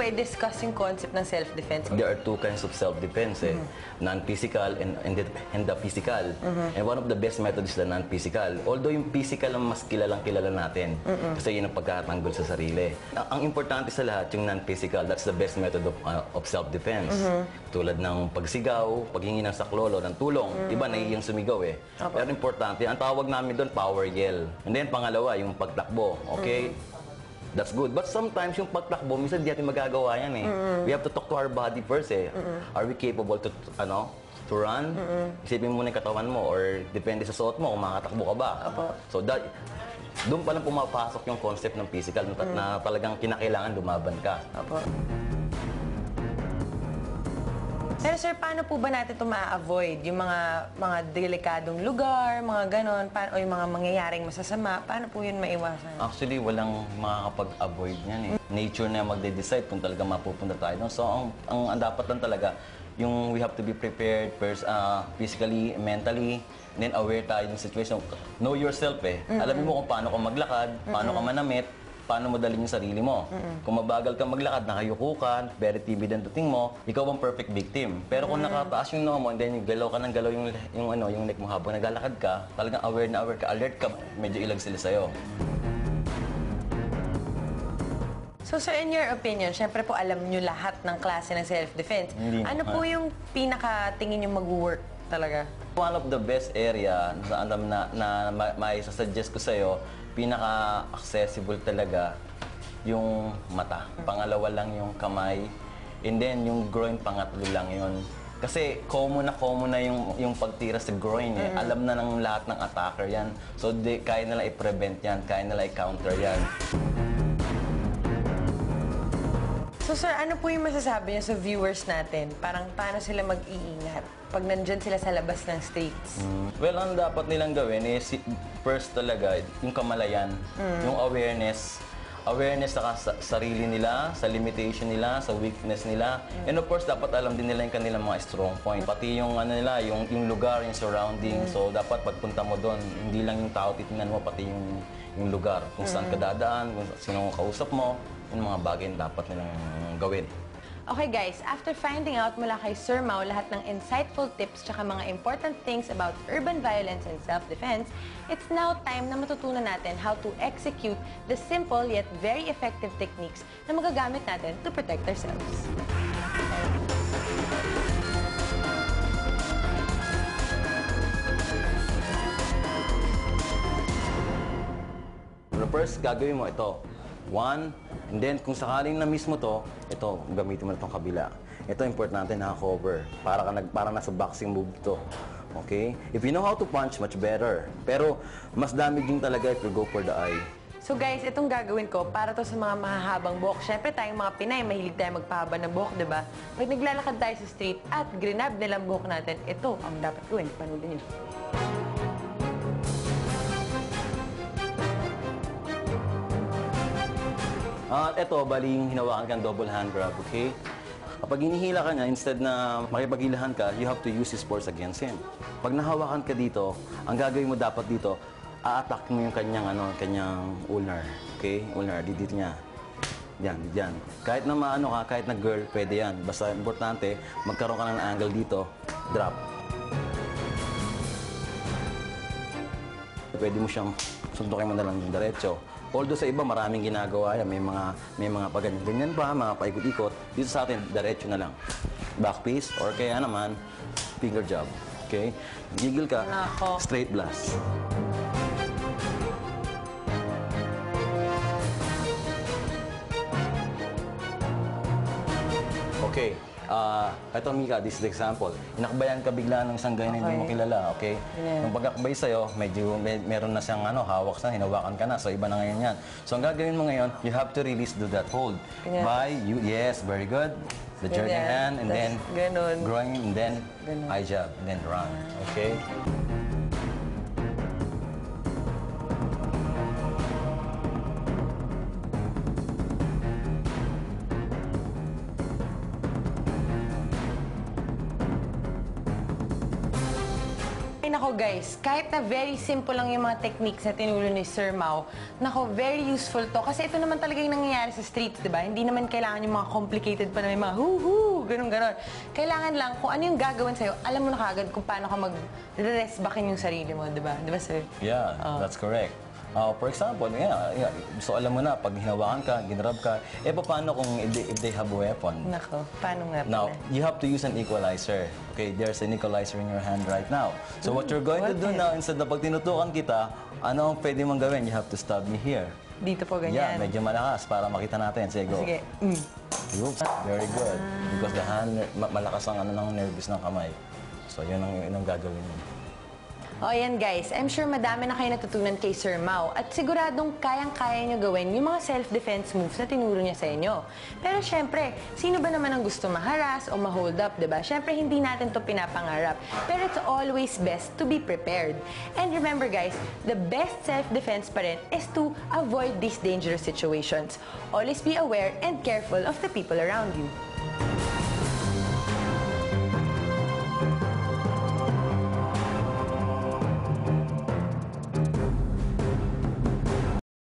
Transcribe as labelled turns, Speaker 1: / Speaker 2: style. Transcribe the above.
Speaker 1: i-discuss yung concept ng self-defense.
Speaker 2: There are two kinds of self-defense, non-physical and the physical. And one of the best methods is the non-physical. Although yung physical ang mas kilala natin, kasi yun ang pagkatanggol sa sarili. Ang importante sa lahat, yung non-physical, that's the best method of self-defense. Tulad ng pagsigaw, paghingi ng saklolo, ng tulong. Iba nahihiyang sumigaw eh. Pero importante, ang tawag namin doon, power yell. And then pangalawa, yung pagtakbo, okay? That's good. But sometimes yung pagtakbo, minsan di natin magagawa yan eh. We have to talk to our body first eh. Are we capable to run? Isipin mo na yung katawan mo or depende sa suot mo kung makatakbo ka ba. So doon pa lang pumapasok yung concept ng physical na talagang kinakailangan lumaban ka.
Speaker 1: Pero sir, paano po ba natin ito ma-avoid? Yung mga delikadong lugar, mga ganon, o yung mga mangyayaring masasama, paano po yun maiwasan?
Speaker 2: Actually, walang makakapag-avoid niyan eh. Nature na magde-decide kung talaga mapupunta tayo. So, ang dapat lang talaga, yung we have to be prepared first, physically, mentally, then aware tayo ng situation. Know yourself eh. Alam mo kung paano ka maglakad, paano ka manamit, paano mo dalhin yung sarili mo. Kung mabagal ka maglakad, nakayuko ka, very timid ang dating mo, ikaw ang perfect victim. Pero kung nakataas yung noo mo, and then galaw ka ng galaw yung neck mo habang naglalakad ka, talagang aware na aware ka, alert ka, medyo ilag sila sa'yo.
Speaker 1: So sir, in your opinion, syempre po alam nyo lahat ng klase ng self-defense. Ano po yung pinaka-tingin nyo mag-work talaga?
Speaker 2: One of the best area na may suggest ko sa'yo, pinaka-accessible talaga yung mata. Pangalawa lang yung kamay. And then yung groin, pangatlo lang yun. Kasi common na yung pagtira sa groin eh. Alam na ng lahat ng attacker yan. So kaya nila i-prevent yan, kaya nila i-counter yan.
Speaker 1: So sir, ano po yung masasabi niyo sa viewers natin? Parang paano sila mag-iingat pag nandyan sila sa labas ng streets?
Speaker 2: Well, ang dapat nilang gawin is first talaga yung kamalayan, yung awareness sa sarili nila, sa limitation nila, sa weakness nila. And of course, dapat alam din nila yung kanilang mga strong point. Pati yung yung lugar, yung surrounding. So dapat pagpunta mo doon, hindi lang yung tao titingnan mo, pati yung lugar. Kung saan ka dadaan, kung sino kausap mo, yung mga bagay na dapat nilang gawin.
Speaker 1: Okay guys, after finding out mula kay Sir Mau lahat ng insightful tips tsaka mga important things about urban violence and self-defense, it's now time na matutunan natin how to execute the simple yet very effective techniques na magagamit natin to protect ourselves.
Speaker 2: First, gagawin mo ito. One, and then kung sakaling na-miss mo to, ito, gamitin mo na itong kabila. Ito, importante na cover. Para nasa boxing move to. Okay? If you know how to punch, much better. Pero, mas damaging talaga if you go for the eye.
Speaker 1: So guys, itong gagawin ko para to sa mga mahahabang buhok. Siyempre tayong mga Pinay, mahilig tayo magpahaba ng buhok, di ba? Pag naglalakad tayo sa street at grinab nilang buhok natin, ito ang dapat gawin. Panoodin nyo.
Speaker 2: Ito, bali yung hinawakan kang double hand grab, okay? Kapag hinihila ka niya, instead na makipaghilahan ka, you have to use his force against him. Pag nahawakan ka dito, ang gagawin mo dapat dito, a-attack mo yung kanyang ulnar, okay? Ulnar, dito niya. Diyan. Kahit na maano ka, kahit na girl, pwede yan. Basta importante, magkaroon ka ng angle dito, drop. Pwede mo siyang suntukin mo na lang yung diretso. Although sa iba, maraming ginagawa yan. May mga ganyan pa, mga paikot-ikot. Dito sa atin, diretso na lang. Back piece, or kaya naman, finger jab. Okay? Gigil ka, straight blast. Okay. Ito, Mika, this is the example. Inakbayan ka bigla ng isang guy na hindi mo kilala, okay? Nung pag-akbay sa'yo, meron na siyang hawak sa, hinawakan ka na. So, iba na ngayon yan. So, ang gagawin mo ngayon, you have to release, do that hold. Yes, very good. The jerking hand, and then groin, and then eye jab, and then run. Okay?
Speaker 1: Ay, nako guys, kahit na very simple lang yung mga techniques na tinuro ni Sir Mau, nako, very useful to. Kasi ito naman talaga yung nangyayari sa streets, di ba? Hindi naman kailangan yung mga complicated pa na may mga hoo-hoo, ganun-ganon. Kailangan lang kung ano yung gagawin sa'yo, alam mo na kagad kung paano ka mag-rest backin yung sarili mo, di ba? Di ba, sir?
Speaker 2: Yeah, that's correct. For example, so alam mo na, pag hinawakan ka, ginrab ka, paano kung if they have a weapon?
Speaker 1: Nako, paano nga
Speaker 2: Now,
Speaker 1: pala?
Speaker 2: you have to use an equalizer. Okay, there's an equalizer in your hand right now. So what you're going to do now, instead na pag tinutukan kita, ano ang pwede mong gawin? You have to stab me here.
Speaker 1: Dito po,
Speaker 2: Yeah,
Speaker 1: ganyan.
Speaker 2: medyo malakas para makita natin. Sige, go.
Speaker 1: Sige.
Speaker 2: Oops, very good. Because the hand, malakas ang ng nervous ng kamay. So yun ang gagawin mo.
Speaker 1: O yan guys, I'm sure madami na kayo natutunan kay Sir Mau at siguradong kayang-kaya nyo gawin yung mga self-defense moves na tinuro niya sa inyo. Pero syempre, sino ba naman ang gusto maharas o ma-hold up, diba? Syempre, hindi natin to pinapangarap. Pero it's always best to be prepared. And remember guys, the best self-defense pa rin is to avoid these dangerous situations. Always be aware and careful of the people around you.